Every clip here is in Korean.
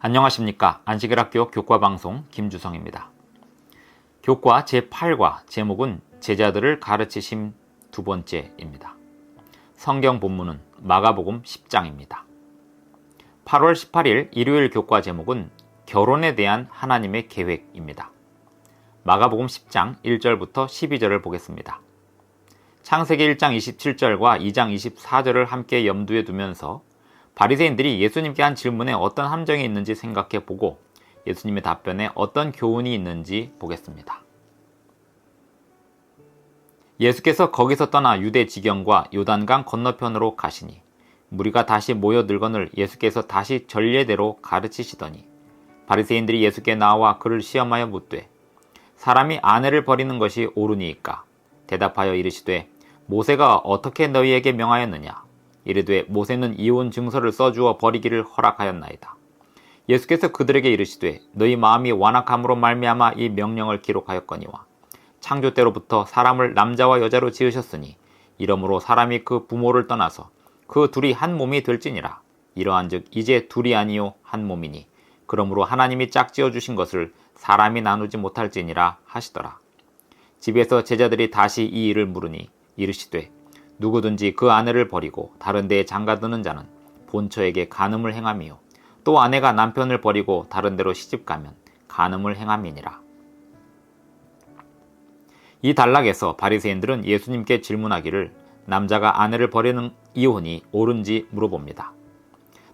안녕하십니까. 안식일학교 교과방송 김주성입니다. 교과 제8과 제목은 제자들을 가르치심 두 번째입니다. 성경 본문은 마가복음 10장입니다. 8월 18일 일요일 교과 제목은 결혼에 대한 하나님의 계획입니다. 마가복음 10장 1절부터 12절을 보겠습니다. 창세기 1장 27절과 2장 24절을 함께 염두에 두면서 바리새인들이 예수님께 한 질문에 어떤 함정이 있는지 생각해 보고 예수님의 답변에 어떤 교훈이 있는지 보겠습니다. 예수께서 거기서 떠나 유대 지경과 요단강 건너편으로 가시니 무리가 다시 모여들거늘 예수께서 다시 전례대로 가르치시더니 바리새인들이 예수께 나와 그를 시험하여 묻되 사람이 아내를 버리는 것이 옳으니이까? 대답하여 이르시되 모세가 어떻게 너희에게 명하였느냐? 이르되 모세는 이혼 증서를 써주어 버리기를 허락하였나이다. 예수께서 그들에게 이르시되 너희 마음이 완악함으로 말미암아 이 명령을 기록하였거니와 창조 때로부터 사람을 남자와 여자로 지으셨으니 이러므로 사람이 그 부모를 떠나서 그 둘이 한 몸이 될지니라. 이러한즉 이제 둘이 아니요 한 몸이니 그러므로 하나님이 짝지어 주신 것을 사람이 나누지 못할지니라 하시더라. 집에서 제자들이 다시 이 일을 물으니 이르시되 누구든지 그 아내를 버리고 다른 데에 장가드는 자는 본처에게 간음을 행함이요 또 아내가 남편을 버리고 다른 데로 시집가면 간음을 행함이니라. 이 단락에서 바리새인들은 예수님께 질문하기를 남자가 아내를 버리는 이혼이 옳은지 물어봅니다.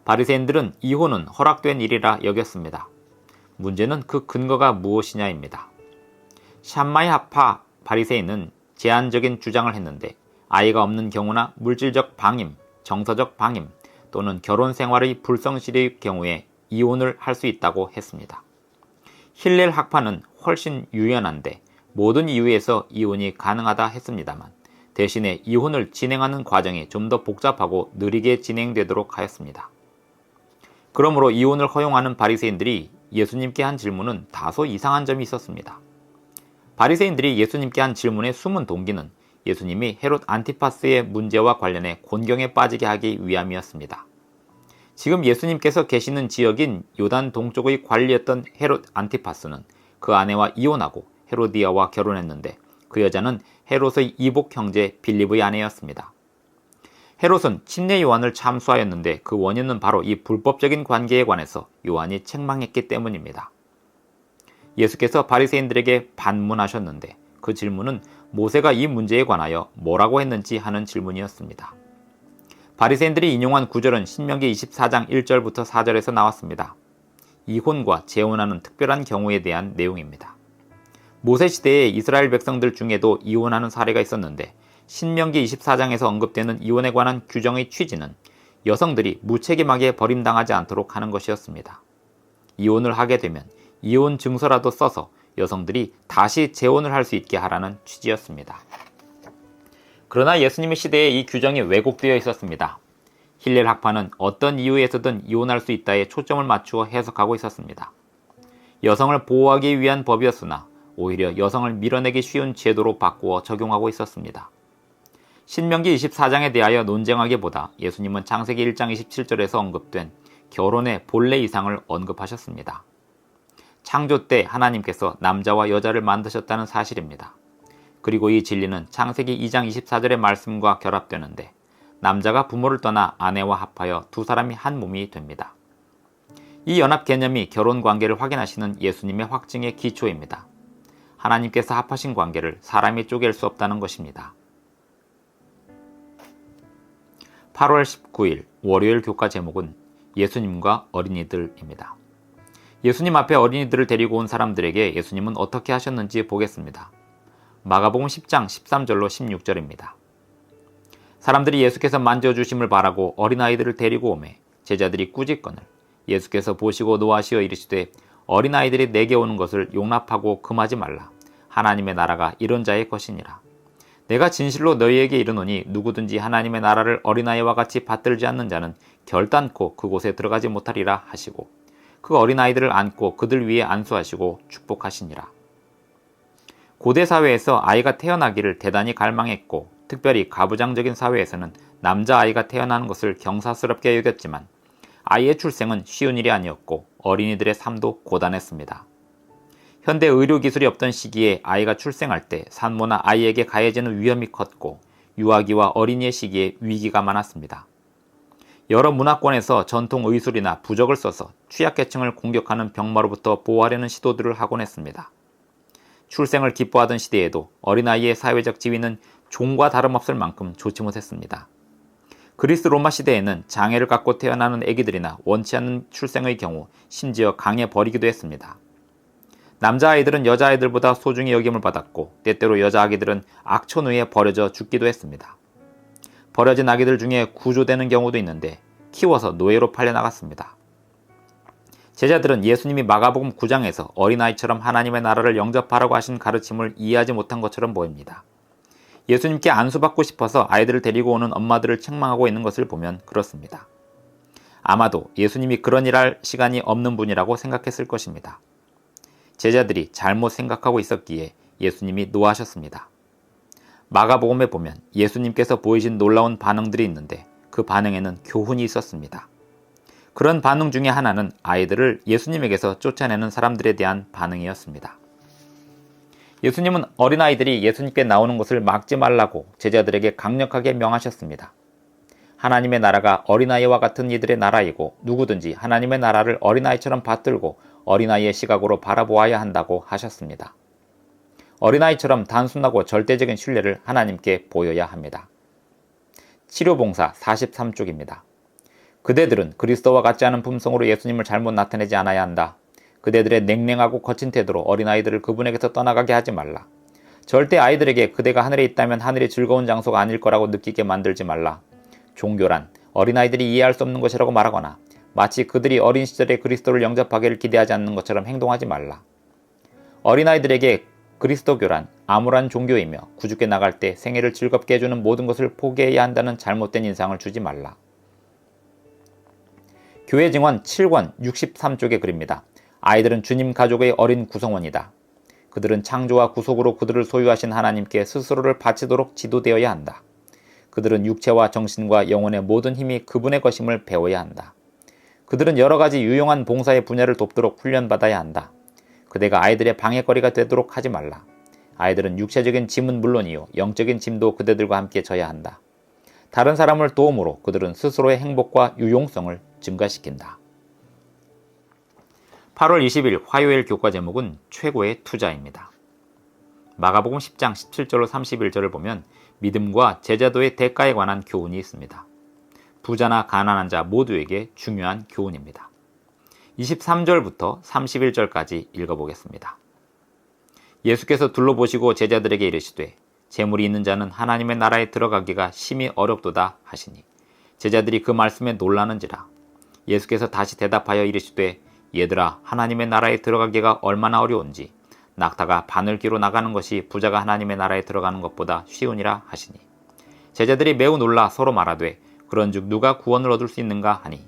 바리새인들은 이혼은 허락된 일이라 여겼습니다. 문제는 그 근거가 무엇이냐입니다. 샴마이 하파 바리새인은 제한적인 주장을 했는데 아이가 없는 경우나 물질적 방임, 정서적 방임 또는 결혼 생활의 불성실의 경우에 이혼을 할 수 있다고 했습니다. 힐렐 학파는 훨씬 유연한데 모든 이유에서 이혼이 가능하다 했습니다만 대신에 이혼을 진행하는 과정이 좀 더 복잡하고 느리게 진행되도록 하였습니다. 그러므로 이혼을 허용하는 바리새인들이 예수님께 한 질문은 다소 이상한 점이 있었습니다. 바리새인들이 예수님께 한 질문의 숨은 동기는 예수님이 헤롯 안티파스의 문제와 관련해 곤경에 빠지게 하기 위함이었습니다. 지금 예수님께서 계시는 지역인 요단 동쪽의 관리였던 헤롯 안티파스는 그 아내와 이혼하고 헤로디아와 결혼했는데 그 여자는 헤롯의 이복 형제 빌립의 아내였습니다. 헤롯은 침례 요한을 참수하였는데 그 원인은 바로 이 불법적인 관계에 관해서 요한이 책망했기 때문입니다. 예수께서 바리새인들에게 반문하셨는데 그 질문은 모세가 이 문제에 관하여 뭐라고 했는지 하는 질문이었습니다. 바리새인들이 인용한 구절은 신명기 24장 1절부터 4절에서 나왔습니다. 이혼과 재혼하는 특별한 경우에 대한 내용입니다. 모세 시대에 이스라엘 백성들 중에도 이혼하는 사례가 있었는데 신명기 24장에서 언급되는 이혼에 관한 규정의 취지는 여성들이 무책임하게 버림당하지 않도록 하는 것이었습니다. 이혼을 하게 되면 이혼 증서라도 써서 여성들이 다시 재혼을 할 수 있게 하라는 취지였습니다. 그러나 예수님의 시대에 이 규정이 왜곡되어 있었습니다. 힐렐 학파는 어떤 이유에서든 이혼할 수 있다에 초점을 맞추어 해석하고 있었습니다. 여성을 보호하기 위한 법이었으나 오히려 여성을 밀어내기 쉬운 제도로 바꾸어 적용하고 있었습니다. 신명기 24장에 대하여 논쟁하기보다 예수님은 창세기 1장 27절에서 언급된 결혼의 본래 이상을 언급하셨습니다. 창조 때 하나님께서 남자와 여자를 만드셨다는 사실입니다. 그리고 이 진리는 창세기 2장 24절의 말씀과 결합되는데 남자가 부모를 떠나 아내와 합하여 두 사람이 한 몸이 됩니다. 이 연합 개념이 결혼 관계를 확인하시는 예수님의 확증의 기초입니다. 하나님께서 합하신 관계를 사람이 쪼갤 수 없다는 것입니다. 8월 19일 월요일 교과 제목은 예수님과 어린이들입니다. 예수님 앞에 어린이들을 데리고 온 사람들에게 예수님은 어떻게 하셨는지 보겠습니다. 마가복음 10장 13절로 16절입니다. 사람들이 예수께서 만져주심을 바라고 어린아이들을 데리고 오매 제자들이 꾸짖거늘 예수께서 보시고 노하시어 이르시되 어린아이들이 내게 오는 것을 용납하고 금하지 말라. 하나님의 나라가 이런 자의 것이니라. 내가 진실로 너희에게 이르노니 누구든지 하나님의 나라를 어린아이와 같이 받들지 않는 자는 결단코 그곳에 들어가지 못하리라 하시고 그 어린아이들을 안고 그들 위에 안수하시고 축복하시니라. 고대 사회에서 아이가 태어나기를 대단히 갈망했고 특별히 가부장적인 사회에서는 남자아이가 태어나는 것을 경사스럽게 여겼지만 아이의 출생은 쉬운 일이 아니었고 어린이들의 삶도 고단했습니다. 현대 의료기술이 없던 시기에 아이가 출생할 때 산모나 아이에게 가해지는 위험이 컸고 유아기와 어린이의 시기에 위기가 많았습니다. 여러 문화권에서 전통 의술이나 부적을 써서 취약계층을 공격하는 병마로부터 보호하려는 시도들을 하곤 했습니다. 출생을 기뻐하던 시대에도 어린아이의 사회적 지위는 종과 다름없을 만큼 좋지 못했습니다. 그리스 로마 시대에는 장애를 갖고 태어나는 아기들이나 원치 않는 출생의 경우 심지어 강에 버리기도 했습니다. 남자아이들은 여자아이들보다 소중히 여김을 받았고 때때로 여자아기들은 악천후에 버려져 죽기도 했습니다. 버려진 아기들 중에 구조되는 경우도 있는데 키워서 노예로 팔려나갔습니다. 제자들은 예수님이 마가복음 9장에서 어린아이처럼 하나님의 나라를 영접하라고 하신 가르침을 이해하지 못한 것처럼 보입니다. 예수님께 안수받고 싶어서 아이들을 데리고 오는 엄마들을 책망하고 있는 것을 보면 그렇습니다. 아마도 예수님이 그런 일 할 시간이 없는 분이라고 생각했을 것입니다. 제자들이 잘못 생각하고 있었기에 예수님이 노하셨습니다. 마가복음에 보면 예수님께서 보이신 놀라운 반응들이 있는데 그 반응에는 교훈이 있었습니다. 그런 반응 중에 하나는 아이들을 예수님에게서 쫓아내는 사람들에 대한 반응이었습니다. 예수님은 어린아이들이 예수님께 나오는 것을 막지 말라고 제자들에게 강력하게 명하셨습니다. 하나님의 나라가 어린아이와 같은 이들의 나라이고 누구든지 하나님의 나라를 어린아이처럼 받들고 어린아이의 시각으로 바라보아야 한다고 하셨습니다. 어린아이처럼 단순하고 절대적인 신뢰를 하나님께 보여야 합니다. 치료봉사 43쪽입니다. 그대들은 그리스도와 같지 않은 품성으로 예수님을 잘못 나타내지 않아야 한다. 그대들의 냉랭하고 거친 태도로 어린아이들을 그분에게서 떠나가게 하지 말라. 절대 아이들에게 그대가 하늘에 있다면 하늘이 즐거운 장소가 아닐 거라고 느끼게 만들지 말라. 종교란 어린아이들이 이해할 수 없는 것이라고 말하거나 마치 그들이 어린 시절에 그리스도를 영접하기를 기대하지 않는 것처럼 행동하지 말라. 어린아이들에게 그리스도교란 암울한 종교이며 구주께 나갈 때 생애를 즐겁게 해주는 모든 것을 포기해야 한다는 잘못된 인상을 주지 말라. 교회 증언 7권 63쪽의 글입니다. 아이들은 주님 가족의 어린 구성원이다. 그들은 창조와 구속으로 그들을 소유하신 하나님께 스스로를 바치도록 지도되어야 한다. 그들은 육체와 정신과 영혼의 모든 힘이 그분의 것임을 배워야 한다. 그들은 여러 가지 유용한 봉사의 분야를 돕도록 훈련받아야 한다. 그대가 아이들의 방해거리가 되도록 하지 말라. 아이들은 육체적인 짐은 물론이요 영적인 짐도 그대들과 함께 져야 한다. 다른 사람을 도움으로 그들은 스스로의 행복과 유용성을 증가시킨다. 8월 20일 화요일 교과 제목은 최고의 투자입니다. 마가복음 10장 17절로 31절을 보면 믿음과 제자도의 대가에 관한 교훈이 있습니다. 부자나 가난한 자 모두에게 중요한 교훈입니다. 23절부터 31절까지 읽어보겠습니다. 예수께서 둘러보시고 제자들에게 이르시되 재물이 있는 자는 하나님의 나라에 들어가기가 심히 어렵도다 하시니 제자들이 그 말씀에 놀라는지라. 예수께서 다시 대답하여 이르시되 얘들아 하나님의 나라에 들어가기가 얼마나 어려운지 낙타가 바늘기로 나가는 것이 부자가 하나님의 나라에 들어가는 것보다 쉬우니라 하시니 제자들이 매우 놀라 서로 말하되 그런즉 누가 구원을 얻을 수 있는가 하니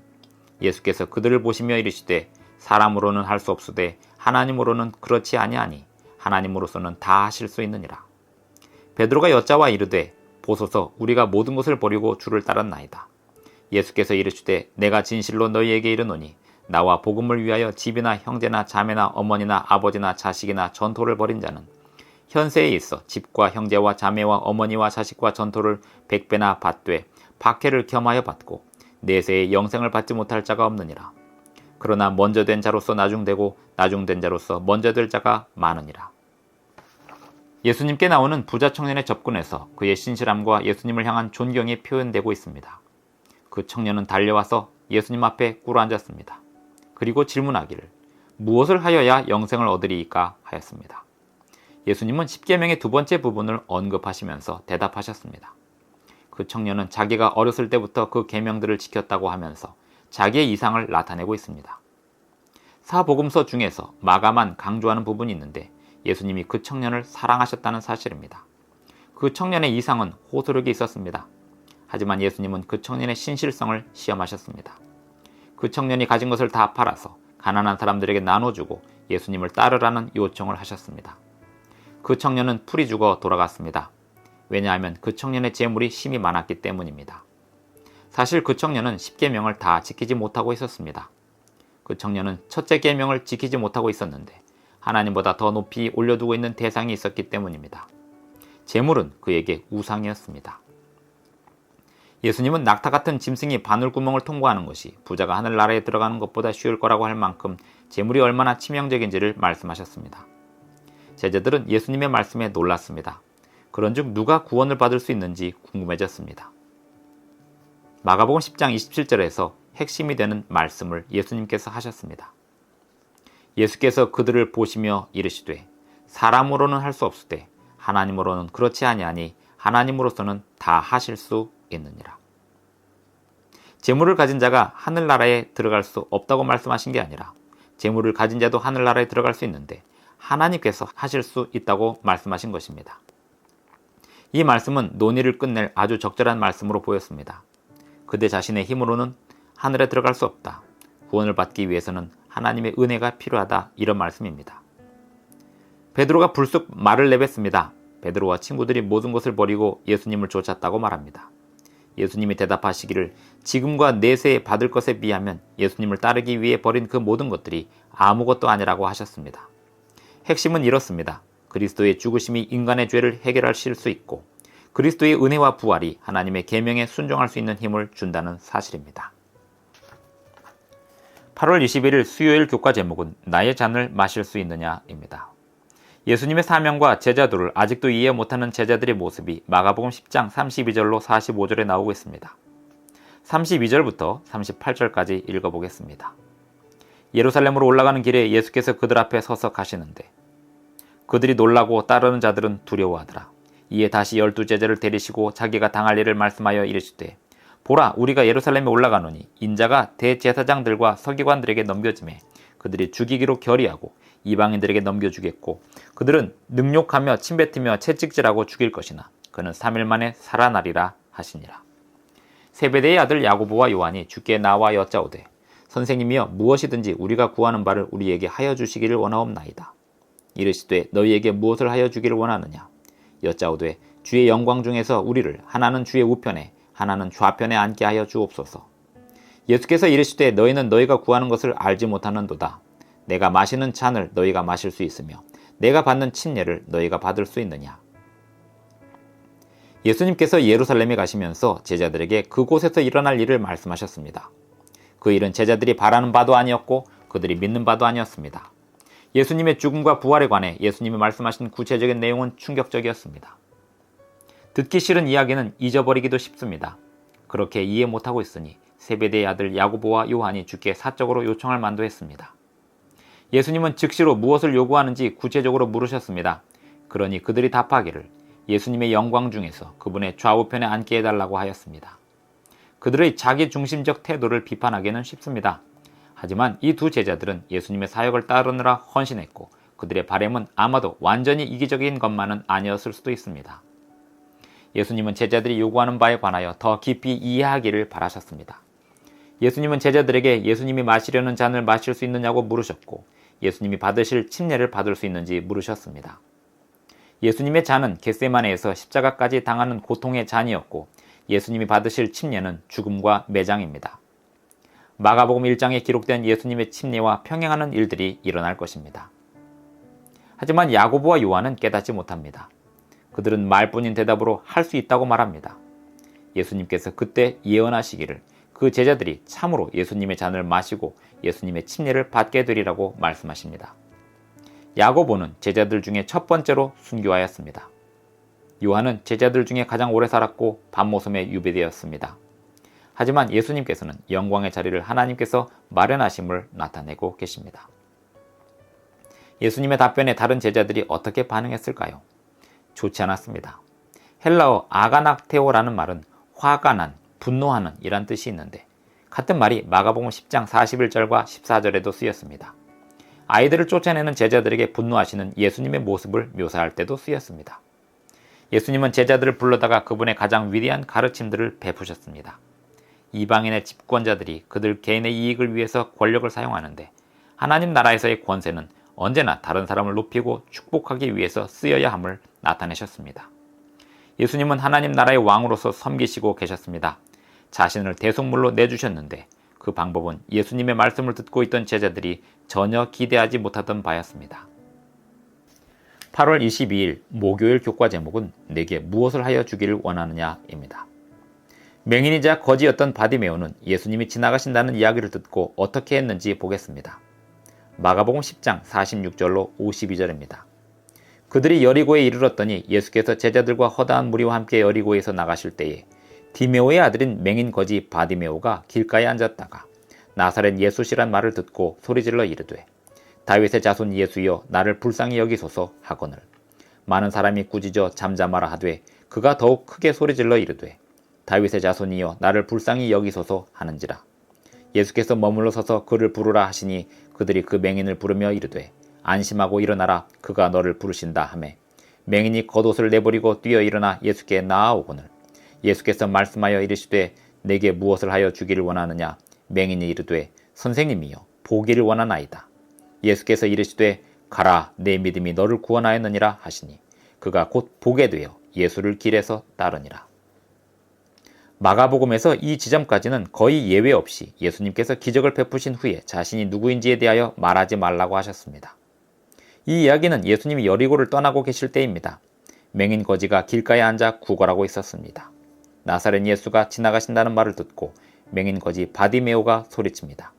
예수께서 그들을 보시며 이르시되 사람으로는 할 수 없으되 하나님으로는 그렇지 아니하니 하나님으로서는 다 하실 수 있느니라. 베드로가 여짜와 이르되 보소서 우리가 모든 것을 버리고 주를 따랐나이다. 예수께서 이르시되 내가 진실로 너희에게 이르노니 나와 복음을 위하여 집이나 형제나 자매나 어머니나 아버지나 자식이나 전토를 벌인 자는 현세에 있어 집과 형제와 자매와 어머니와 자식과 전토를 100배나 받되 박해를 겸하여 받고 내세에 영생을 받지 못할 자가 없느니라. 그러나 먼저 된 자로서 나중되고 나중된 자로서 먼저 될 자가 많으니라. 예수님께 나오는 부자 청년의 접근에서 그의 신실함과 예수님을 향한 존경이 표현되고 있습니다. 그 청년은 달려와서 예수님 앞에 꿇어앉았습니다. 그리고 질문하기를 무엇을 하여야 영생을 얻으리이까 하였습니다. 예수님은 십계명의 두 번째 부분을 언급하시면서 대답하셨습니다. 그 청년은 자기가 어렸을 때부터 그 계명들을 지켰다고 하면서 자기의 이상을 나타내고 있습니다. 사복음서 중에서 마가만 강조하는 부분이 있는데 예수님이 그 청년을 사랑하셨다는 사실입니다. 그 청년의 이상은 호소력이 있었습니다. 하지만 예수님은 그 청년의 신실성을 시험하셨습니다. 그 청년이 가진 것을 다 팔아서 가난한 사람들에게 나눠주고 예수님을 따르라는 요청을 하셨습니다. 그 청년은 풀이 죽어 돌아갔습니다. 왜냐하면 그 청년의 재물이 심히 많았기 때문입니다. 사실 그 청년은 십계명을 다 지키지 못하고 있었습니다. 그 청년은 첫째 계명을 지키지 못하고 있었는데 하나님보다 더 높이 올려두고 있는 대상이 있었기 때문입니다. 재물은 그에게 우상이었습니다. 예수님은 낙타 같은 짐승이 바늘구멍을 통과하는 것이 부자가 하늘나라에 들어가는 것보다 쉬울 거라고 할 만큼 재물이 얼마나 치명적인지를 말씀하셨습니다. 제자들은 예수님의 말씀에 놀랐습니다. 그런즉 누가 구원을 받을 수 있는지 궁금해졌습니다. 마가복음 10장 27절에서 핵심이 되는 말씀을 예수님께서 하셨습니다. 예수께서 그들을 보시며 이르시되 사람으로는 할 수 없으되 하나님으로는 그렇지 아니하니 하나님으로서는 다 하실 수 있느니라. 재물을 가진 자가 하늘나라에 들어갈 수 없다고 말씀하신 게 아니라 재물을 가진 자도 하늘나라에 들어갈 수 있는데 하나님께서 하실 수 있다고 말씀하신 것입니다. 이 말씀은 논의를 끝낼 아주 적절한 말씀으로 보였습니다. 그대 자신의 힘으로는 하늘에 들어갈 수 없다. 구원을 받기 위해서는 하나님의 은혜가 필요하다. 이런 말씀입니다. 베드로가 불쑥 말을 내뱉습니다. 베드로와 친구들이 모든 것을 버리고 예수님을 쫓았다고 말합니다. 예수님이 대답하시기를 지금과 내세에 받을 것에 비하면 예수님을 따르기 위해 버린 그 모든 것들이 아무것도 아니라고 하셨습니다. 핵심은 이렇습니다. 그리스도의 죽으심이 인간의 죄를 해결하실 수 있고 그리스도의 은혜와 부활이 하나님의 계명에 순종할 수 있는 힘을 준다는 사실입니다. 8월 21일 수요일 교과 제목은 나의 잔을 마실 수 있느냐입니다. 예수님의 사명과 제자도를 아직도 이해 못하는 제자들의 모습이 마가복음 10장 32절로 45절에 나오고 있습니다. 32절부터 38절까지 읽어보겠습니다. 예루살렘으로 올라가는 길에 예수께서 그들 앞에 서서 가시는데 그들이 놀라고 따르는 자들은 두려워하더라. 이에 다시 12제자를 데리시고 자기가 당할 일을 말씀하여 이르시되 보라 우리가 예루살렘에 올라가노니 인자가 대제사장들과 서기관들에게 넘겨지매 그들이 죽이기로 결의하고 이방인들에게 넘겨주겠고 그들은 능욕하며 침뱉으며 채찍질하고 죽일 것이나 그는 3일 만에 살아나리라 하시니라. 세베대의 아들 야고보와 요한이 주께 나와 여짜오되 선생님이여 무엇이든지 우리가 구하는 바를 우리에게 하여 주시기를 원하옵나이다. 이르시되 너희에게 무엇을 하여 주기를 원하느냐. 여짜오되 주의 영광 중에서 우리를 하나는 주의 우편에 하나는 좌편에 앉게 하여 주옵소서. 예수께서 이르시되 너희는 너희가 구하는 것을 알지 못하는도다. 내가 마시는 잔을 너희가 마실 수 있으며 내가 받는 침례를 너희가 받을 수 있느냐. 예수님께서 예루살렘에 가시면서 제자들에게 그곳에서 일어날 일을 말씀하셨습니다. 그 일은 제자들이 바라는 바도 아니었고 그들이 믿는 바도 아니었습니다. 예수님의 죽음과 부활에 관해 예수님이 말씀하신 구체적인 내용은 충격적이었습니다. 듣기 싫은 이야기는 잊어버리기도 쉽습니다. 그렇게 이해 못하고 있으니 세베대의 아들 야고보와 요한이 주께 사적으로 요청할 만도 했습니다. 예수님은 즉시로 무엇을 요구하는지 구체적으로 물으셨습니다. 그러니 그들이 답하기를 예수님의 영광 중에서 그분의 좌우편에 앉게 해달라고 하였습니다. 그들의 자기 중심적 태도를 비판하기는 쉽습니다. 하지만 이 두 제자들은 예수님의 사역을 따르느라 헌신했고 그들의 바램은 아마도 완전히 이기적인 것만은 아니었을 수도 있습니다. 예수님은 제자들이 요구하는 바에 관하여 더 깊이 이해하기를 바라셨습니다. 예수님은 제자들에게 예수님이 마시려는 잔을 마실 수 있느냐고 물으셨고 예수님이 받으실 침례를 받을 수 있는지 물으셨습니다. 예수님의 잔은 겟세마네에서 십자가까지 당하는 고통의 잔이었고 예수님이 받으실 침례는 죽음과 매장입니다. 마가복음 1장에 기록된 예수님의 침례와 평행하는 일들이 일어날 것입니다. 하지만 야고보와 요한은 깨닫지 못합니다. 그들은 말뿐인 대답으로 할 수 있다고 말합니다. 예수님께서 그때 예언하시기를 그 제자들이 참으로 예수님의 잔을 마시고 예수님의 침례를 받게 되리라고 말씀하십니다. 야고보는 제자들 중에 첫 번째로 순교하였습니다. 요한은 제자들 중에 가장 오래 살았고 밤모섬에 유배되었습니다. 하지만 예수님께서는 영광의 자리를 하나님께서 마련하심을 나타내고 계십니다. 예수님의 답변에 다른 제자들이 어떻게 반응했을까요? 좋지 않았습니다. 헬라어 아가낙테오라는 말은 화가 난, 분노하는 이란 뜻이 있는데 같은 말이 마가복음 10장 41절과 14절에도 쓰였습니다. 아이들을 쫓아내는 제자들에게 분노하시는 예수님의 모습을 묘사할 때도 쓰였습니다. 예수님은 제자들을 불러다가 그분의 가장 위대한 가르침들을 베푸셨습니다. 이방인의 집권자들이 그들 개인의 이익을 위해서 권력을 사용하는데 하나님 나라에서의 권세는 언제나 다른 사람을 높이고 축복하기 위해서 쓰여야 함을 나타내셨습니다. 예수님은 하나님 나라의 왕으로서 섬기시고 계셨습니다. 자신을 대속물로 내주셨는데 그 방법은 예수님의 말씀을 듣고 있던 제자들이 전혀 기대하지 못하던 바였습니다. 8월 22일 목요일 교과 제목은 내게 무엇을 하여 주기를 원하느냐입니다. 맹인이자 거지였던 바디메오는 예수님이 지나가신다는 이야기를 듣고 어떻게 했는지 보겠습니다. 마가복음 10장 46절로 52절입니다. 그들이 여리고에 이르렀더니 예수께서 제자들과 허다한 무리와 함께 여리고에서 나가실 때에 디메오의 아들인 맹인 거지 바디메오가 길가에 앉았다가 나사렛 예수시란 말을 듣고 소리질러 이르되 다윗의 자손 예수여 나를 불쌍히 여기소서 하거늘 많은 사람이 꾸짖어 잠잠하라 하되 그가 더욱 크게 소리질러 이르되 다윗의 자손이여 나를 불쌍히 여기소서 하는지라. 예수께서 머물러 서서 그를 부르라 하시니 그들이 그 맹인을 부르며 이르되 안심하고 일어나라 그가 너를 부르신다 하매 맹인이 겉옷을 내버리고 뛰어 일어나 예수께 나아오거늘 예수께서 말씀하여 이르시되 내게 무엇을 하여 주기를 원하느냐. 맹인이 이르되 선생님이여 보기를 원하나이다. 예수께서 이르시되 가라 내 믿음이 너를 구원하였느니라 하시니 그가 곧 보게 되어 예수를 길에서 따르니라. 마가복음에서 이 지점까지는 거의 예외 없이 예수님께서 기적을 베푸신 후에 자신이 누구인지에 대하여 말하지 말라고 하셨습니다. 이 이야기는 예수님이 여리고를 떠나고 계실 때입니다. 맹인 거지가 길가에 앉아 구걸하고 있었습니다. 나사렛 예수가 지나가신다는 말을 듣고 맹인 거지 바디메오가 소리칩니다.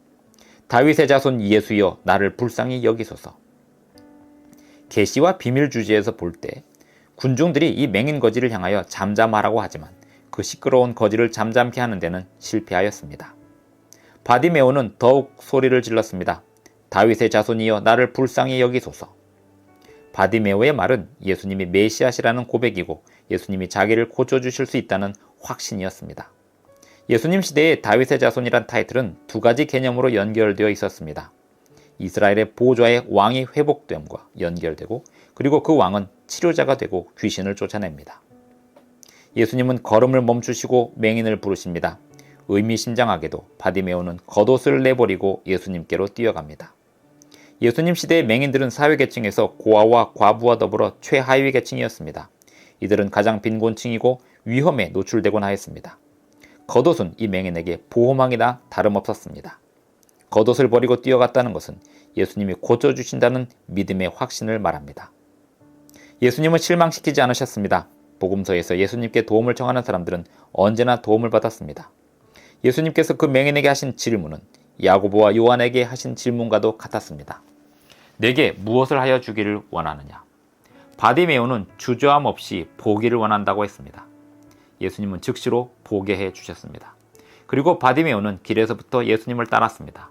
다윗의 자손 예수여 나를 불쌍히 여기소서. 계시와 비밀 주제에서 볼 때 군중들이 이 맹인 거지를 향하여 잠잠하라고 하지만 그 시끄러운 거지를 잠잠케 하는 데는 실패하였습니다. 바디메오는 더욱 소리를 질렀습니다. 다윗의 자손이여 나를 불쌍히 여기소서. 바디메오의 말은 예수님이 메시아시라는 고백이고 예수님이 자기를 고쳐주실 수 있다는 확신이었습니다. 예수님 시대의 다윗의 자손이란 타이틀은 두 가지 개념으로 연결되어 있었습니다. 이스라엘의 보좌의 왕이 회복됨과 연결되고 그리고 그 왕은 치료자가 되고 귀신을 쫓아냅니다. 예수님은 걸음을 멈추시고 맹인을 부르십니다. 의미심장하게도 바디메오는 겉옷을 내버리고 예수님께로 뛰어갑니다. 예수님 시대의 맹인들은 사회계층에서 고아와 과부와 더불어 최하위 계층이었습니다. 이들은 가장 빈곤층이고 위험에 노출되곤 하였습니다. 겉옷은 이 맹인에게 보호망이나 다름없었습니다. 겉옷을 버리고 뛰어갔다는 것은 예수님이 고쳐주신다는 믿음의 확신을 말합니다. 예수님은 실망시키지 않으셨습니다. 복음서에서 예수님께 도움을 청하는 사람들은 언제나 도움을 받았습니다. 예수님께서 그 맹인에게 하신 질문은 야고보와 요한에게 하신 질문과도 같았습니다. 내게 무엇을 하여 주기를 원하느냐? 바디메오는 주저함 없이 보기를 원한다고 했습니다. 예수님은 즉시로 보게 해 주셨습니다. 그리고 바디메오는 길에서부터 예수님을 따랐습니다.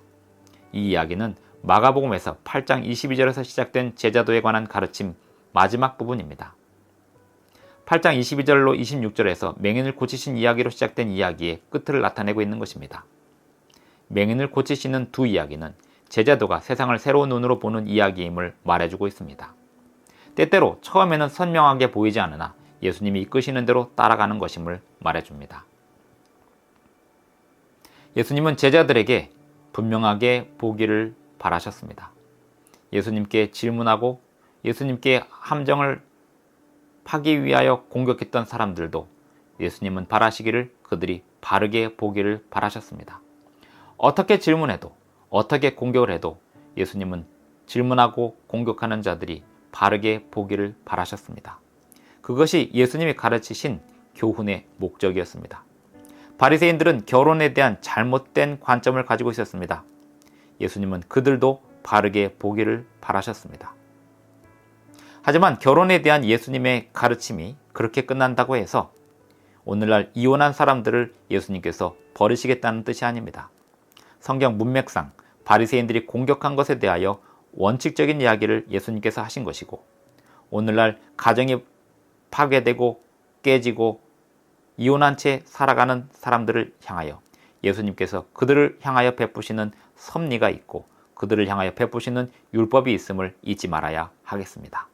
이 이야기는 마가복음에서 8장 22절에서 시작된 제자도에 관한 가르침 마지막 부분입니다. 8장 22절로 26절에서 맹인을 고치신 이야기로 시작된 이야기의 끝을 나타내고 있는 것입니다. 맹인을 고치시는 두 이야기는 제자도가 세상을 새로운 눈으로 보는 이야기임을 말해주고 있습니다. 때때로 처음에는 선명하게 보이지 않으나 예수님이 이끄시는 대로 따라가는 것임을 말해줍니다. 예수님은 제자들에게 분명하게 보기를 바라셨습니다. 예수님께 질문하고 예수님께 함정을 파기 위하여 공격했던 사람들도 예수님은 바라시기를 그들이 바르게 보기를 바라셨습니다. 어떻게 질문해도 어떻게 공격을 해도 예수님은 질문하고 공격하는 자들이 바르게 보기를 바라셨습니다. 그것이 예수님이 가르치신 교훈의 목적이었습니다. 바리새인들은 결혼에 대한 잘못된 관점을 가지고 있었습니다. 예수님은 그들도 바르게 보기를 바라셨습니다. 하지만 결혼에 대한 예수님의 가르침이 그렇게 끝난다고 해서 오늘날 이혼한 사람들을 예수님께서 버리시겠다는 뜻이 아닙니다. 성경 문맥상 바리새인들이 공격한 것에 대하여 원칙적인 이야기를 예수님께서 하신 것이고 오늘날 가정이 파괴되고 깨지고 이혼한 채 살아가는 사람들을 향하여 예수님께서 그들을 향하여 베푸시는 섭리가 있고 그들을 향하여 베푸시는 율법이 있음을 잊지 말아야 하겠습니다.